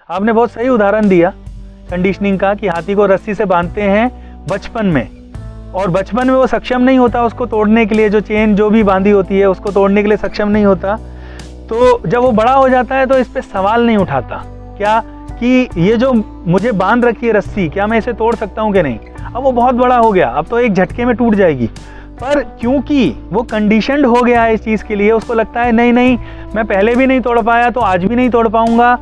आपने बहुत सही उदाहरण दिया कंडीशनिंग का कि हाथी को रस्सी से बांधते हैं बचपन में, और बचपन में वो सक्षम नहीं होता उसको तोड़ने के लिए, जो चेन जो भी बांधी होती है उसको तोड़ने के लिए सक्षम नहीं होता। तो जब वो बड़ा हो जाता है तो इस पे सवाल नहीं उठाता क्या कि ये जो मुझे बांध रखी है रस्सी, क्या मैं इसे तोड़ सकता हूँ कि नहीं। अब वो बहुत बड़ा हो गया, अब तो एक झटके में टूट जाएगी, पर क्योंकि वो कंडीशनड हो गया है इस चीज़ के लिए, उसको लगता है नहीं नहीं मैं पहले भी नहीं तोड़ पाया तो आज भी नहीं तोड़ पाऊंगा।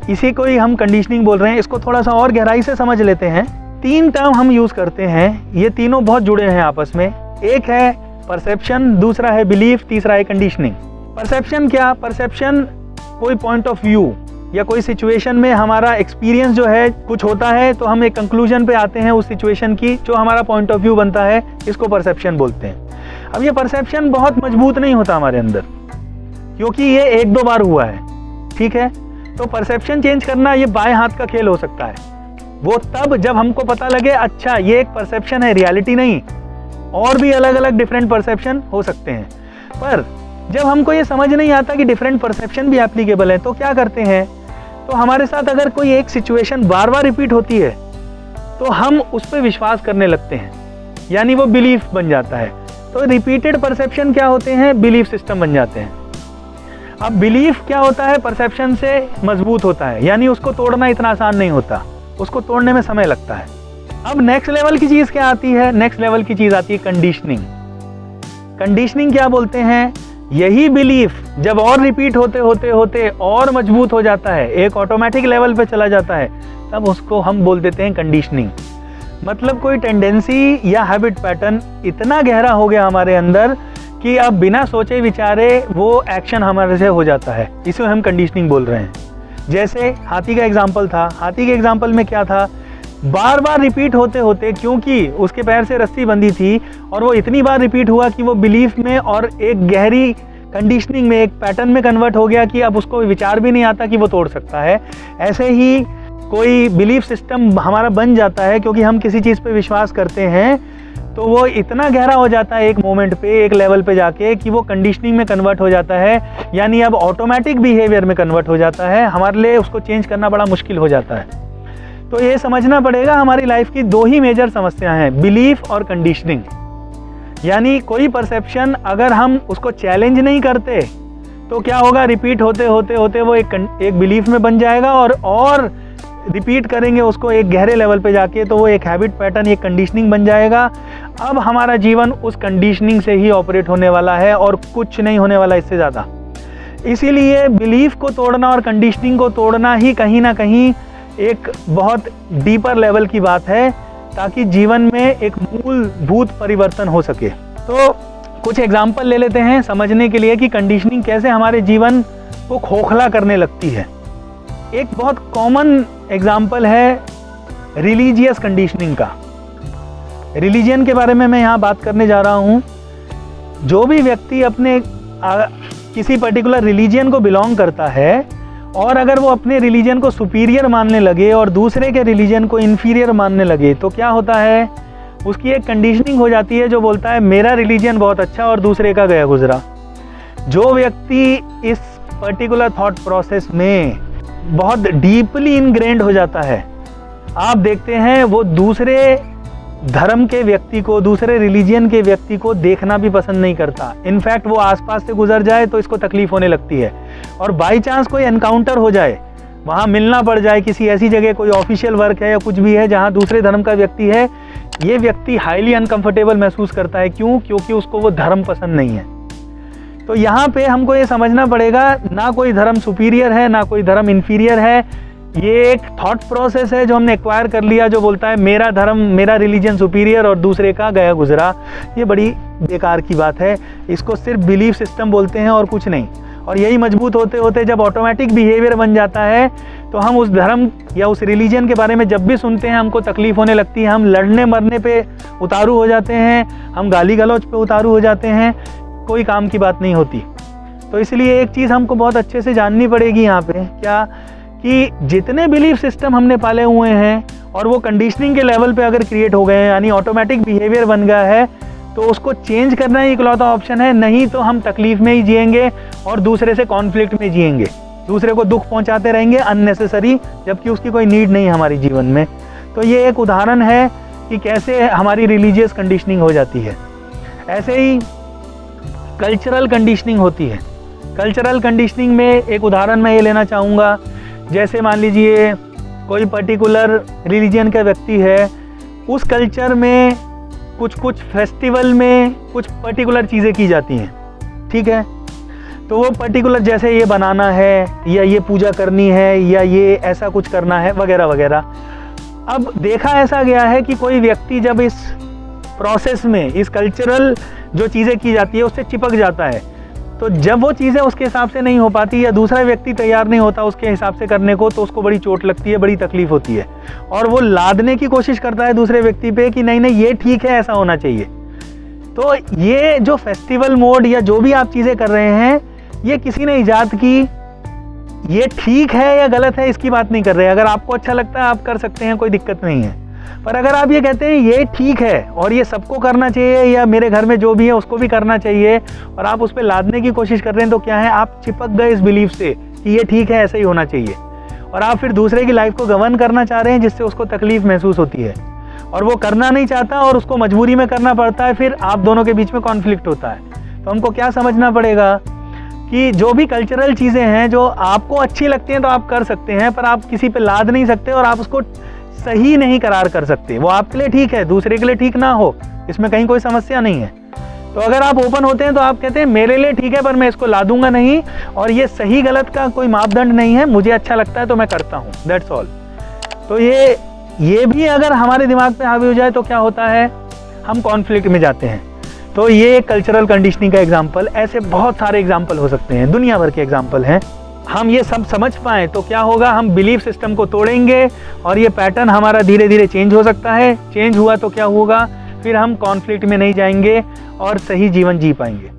इसी को ही हम कंडीशनिंग बोल रहे हैं। इसको थोड़ा सा और गहराई से समझ लेते हैं। 3 टर्म हम यूज़ करते हैं, ये तीनों बहुत जुड़े हैं आपस में। एक है परसेप्शन, दूसरा है बिलीफ, तीसरा है कंडीशनिंग। परसेप्शन क्या? परसेप्शन कोई पॉइंट ऑफ व्यू या कोई सिचुएशन में हमारा एक्सपीरियंस जो है, कुछ होता है तो हम एक कंक्लूजन पे आते हैं उस सिचुएशन की, जो हमारा पॉइंट ऑफ व्यू बनता है, इसको परसेप्शन बोलते हैं। अब ये परसेप्शन बहुत मजबूत नहीं होता हमारे अंदर, क्योंकि ये 1-2 बार हुआ है, ठीक है। तो परसेप्शन चेंज करना ये बाएं हाथ का खेल हो सकता है। वो तब जब हमको पता लगे अच्छा ये एक परसेप्शन है, रियलिटी नहीं, और भी अलग अलग डिफरेंट परसेप्शन हो सकते हैं। पर जब हमको ये समझ नहीं आता कि डिफरेंट परसेप्शन भी एप्लीकेबल है, तो क्या करते हैं, तो हमारे साथ अगर कोई एक सिचुएशन बार बार रिपीट होती है तो हम उस पर विश्वास करने लगते हैं, यानी वो बिलीफ बन जाता है। तो रिपीटेड परसेप्शन क्या होते हैं? बिलीफ सिस्टम बन जाते हैं। अब बिलीफ क्या होता है? परसेप्शन से मजबूत होता है, यानी उसको तोड़ना इतना आसान नहीं होता, उसको तोड़ने में समय लगता है। अब नेक्स्ट लेवल की चीज़ क्या आती है? नेक्स्ट लेवल की चीज़ आती है कंडीशनिंग। कंडीशनिंग क्या बोलते हैं? यही बिलीफ जब और रिपीट होते होते होते और मजबूत हो जाता है, एक ऑटोमेटिक लेवल पे चला जाता है, तब उसको हम बोल देते हैं कंडीशनिंग। मतलब कोई टेंडेंसी या हैबिट पैटर्न इतना गहरा हो गया हमारे अंदर कि अब बिना सोचे विचारे वो एक्शन हमारे से हो जाता है, इसे हम कंडीशनिंग बोल रहे हैं। जैसे हाथी का एग्जाम्पल था, हाथी के एग्जाम्पल में क्या था, बार बार रिपीट होते होते, क्योंकि उसके पैर से रस्सी बंधी थी और वो इतनी बार रिपीट हुआ कि वो बिलीफ में और एक गहरी कंडीशनिंग में, एक पैटर्न में कन्वर्ट हो गया कि अब उसको विचार भी नहीं आता कि वो तोड़ सकता है। ऐसे ही कोई बिलीफ सिस्टम हमारा बन जाता है, क्योंकि हम किसी चीज़ पे विश्वास करते हैं तो वो इतना गहरा हो जाता है एक मोमेंट पे, एक लेवल पे जाके, कि वो कंडीशनिंग में कन्वर्ट हो जाता है, यानी अब ऑटोमेटिक बिहेवियर में कन्वर्ट हो जाता है। हमारे लिए उसको चेंज करना बड़ा मुश्किल हो जाता है। तो ये समझना पड़ेगा, हमारी लाइफ की 2 ही मेजर समस्याएं हैं, बिलीफ और कंडीशनिंग। यानी कोई परसेप्शन अगर हम उसको चैलेंज नहीं करते तो क्या होगा, रिपीट होते होते होते वो एक बिलीफ में बन जाएगा, और रिपीट करेंगे उसको एक गहरे लेवल पे जाके तो वो एक हैबिट पैटर्न, एक कंडीशनिंग बन जाएगा। अब हमारा जीवन उस कंडीशनिंग से ही ऑपरेट होने वाला है और कुछ नहीं होने वाला इससे ज़्यादा। इसीलिए बिलीफ को तोड़ना और कंडीशनिंग को तोड़ना ही कहीं ना कहीं एक बहुत डीपर लेवल की बात है, ताकि जीवन में एक मूलभूत परिवर्तन हो सके। तो कुछ एग्जाम्पल ले लेते हैं समझने के लिए कि कंडीशनिंग कैसे हमारे जीवन को खोखला करने लगती है। एक बहुत कॉमन एग्जाम्पल है रिलीजियस कंडीशनिंग का। रिलीजन के बारे में मैं यहाँ बात करने जा रहा हूँ। जो भी व्यक्ति अपने किसी पर्टिकुलर रिलीजन को बिलोंग करता है, और अगर वो अपने रिलीजन को सुपीरियर मानने लगे और दूसरे के रिलीजन को इन्फीरियर मानने लगे, तो क्या होता है, उसकी एक कंडीशनिंग हो जाती है जो बोलता है मेरा रिलीजन बहुत अच्छा और दूसरे का गया गुजरा। जो व्यक्ति इस पर्टिकुलर थॉट प्रोसेस में बहुत डीपली इनग्रेंड हो जाता है, आप देखते हैं वो दूसरे धर्म के व्यक्ति को, दूसरे रिलीजन के व्यक्ति को देखना भी पसंद नहीं करता। इनफैक्ट वो आसपास से गुजर जाए तो इसको तकलीफ होने लगती है, और बाई चांस कोई एनकाउंटर हो जाए, वहाँ मिलना पड़ जाए किसी ऐसी जगह, कोई ऑफिशियल वर्क है या कुछ भी है जहाँ दूसरे धर्म का व्यक्ति है, ये व्यक्ति हाईली अनकंफर्टेबल महसूस करता है। क्यों? क्योंकि उसको वो धर्म पसंद नहीं है। तो यहाँ पे हमको ये समझना पड़ेगा, ना कोई धर्म सुपीरियर है ना कोई धर्म इन्फीरियर है। ये एक थॉट प्रोसेस है जो हमने एक्वायर कर लिया, जो बोलता है मेरा धर्म, मेरा रिलीजन सुपीरियर और दूसरे का गया गुजरा। ये बड़ी बेकार की बात है। इसको सिर्फ बिलीफ सिस्टम बोलते हैं और कुछ नहीं। और यही मजबूत होते होते जब ऑटोमेटिक बिहेवियर बन जाता है, तो हम उस धर्म या उस रिलीजन के बारे में जब भी सुनते हैं हमको तकलीफ होने लगती है। हम लड़ने मरने पे उतारू हो जाते हैं, हम गाली गलौज पे उतारू हो जाते हैं, कोई काम की बात नहीं होती। तो इसलिए एक चीज़ हमको बहुत अच्छे से जाननी पड़ेगी यहाँ पे, क्या कि जितने बिलीफ सिस्टम हमने पाले हुए हैं और वो कंडीशनिंग के लेवल पे अगर क्रिएट हो गए हैं, यानी ऑटोमेटिक बिहेवियर बन गया है, तो उसको चेंज करना ही इकलौता ऑप्शन है। नहीं तो हम तकलीफ में ही जिएंगे और दूसरे से कॉन्फ्लिक्ट में जिएंगे। दूसरे को दुख पहुंचाते रहेंगे अननेसेसरी, जबकि उसकी कोई नीड नहीं है हमारे जीवन में। तो ये एक उदाहरण है कि कैसे हमारी रिलीजियस कंडीशनिंग हो जाती है। ऐसे ही कल्चरल कंडीशनिंग होती है। कल्चरल कंडीशनिंग में एक उदाहरण मैं ये लेना चाहूँगा, जैसे मान लीजिए कोई पर्टिकुलर रिलीजन का व्यक्ति है, उस कल्चर में कुछ फेस्टिवल में कुछ पर्टिकुलर चीज़ें की जाती हैं, ठीक है। तो वो पर्टिकुलर जैसे ये बनाना है या ये पूजा करनी है या ये ऐसा कुछ करना है वगैरह वगैरह। अब देखा ऐसा गया है कि कोई व्यक्ति जब इस प्रोसेस में, इस कल्चरल जो चीज़ें की जाती है उससे चिपक जाता है, तो जब वो चीज़ें उसके हिसाब से नहीं हो पाती या दूसरा व्यक्ति तैयार नहीं होता उसके हिसाब से करने को, तो उसको बड़ी चोट लगती है, बड़ी तकलीफ होती है और वो लादने की कोशिश करता है दूसरे व्यक्ति पे कि नहीं नहीं ये ठीक है, ऐसा होना चाहिए। तो ये जो फेस्टिवल मोड या जो भी आप चीज़ें कर रहे हैं, ये किसी ने इजाद की, ये ठीक है या गलत है इसकी बात नहीं कर रहे। अगर आपको अच्छा लगता है आप कर सकते हैं, कोई दिक्कत नहीं है। पर अगर आप ये कहते हैं ये ठीक है और ये सबको करना चाहिए या मेरे घर में जो भी है उसको भी करना चाहिए, और आप उस पर लादने की कोशिश कर रहे हैं, तो क्या है, आप चिपक गए इस बिलीफ से कि ये ठीक है, ऐसे ही होना चाहिए, और आप फिर दूसरे की लाइफ को गवर्न करना चाह रहे हैं जिससे उसको तकलीफ महसूस होती है और वो करना नहीं चाहता और उसको मजबूरी में करना पड़ता है, फिर आप दोनों के बीच में कॉन्फ्लिक्ट होता है। तो हमको क्या समझना पड़ेगा कि जो भी कल्चरल चीज़ें हैं जो आपको अच्छी लगती हैं तो आप कर सकते हैं, पर आप किसी पे लाद नहीं सकते और आप उसको सही नहीं करार कर सकते। वो आपके लिए ठीक है, दूसरे के लिए ठीक ना हो, इसमें कहीं कोई समस्या नहीं है। तो अगर आप ओपन होते हैं तो आप कहते हैं मेरे लिए ठीक है पर मैं इसको लादूंगा नहीं, और ये सही गलत का कोई मापदंड नहीं है, मुझे अच्छा लगता है तो मैं करता हूँ, दैट्स ऑल। तो ये भी अगर हमारे दिमाग पे हावी हो जाए तो क्या होता है, हम कॉन्फ्लिक्ट में जाते हैं। तो ये कल्चरल कंडीशनिंग का एग्जाम्पल, ऐसे बहुत सारे एग्जाम्पल हो सकते हैं, दुनिया भर के एग्जाम्पल हैं। हम ये सब समझ पाएँ तो क्या होगा, हम बिलीफ सिस्टम को तोड़ेंगे और ये पैटर्न हमारा धीरे धीरे चेंज हो सकता है। चेंज हुआ तो क्या होगा, फिर हम कॉन्फ्लिक्ट में नहीं जाएंगे और सही जीवन जी पाएंगे।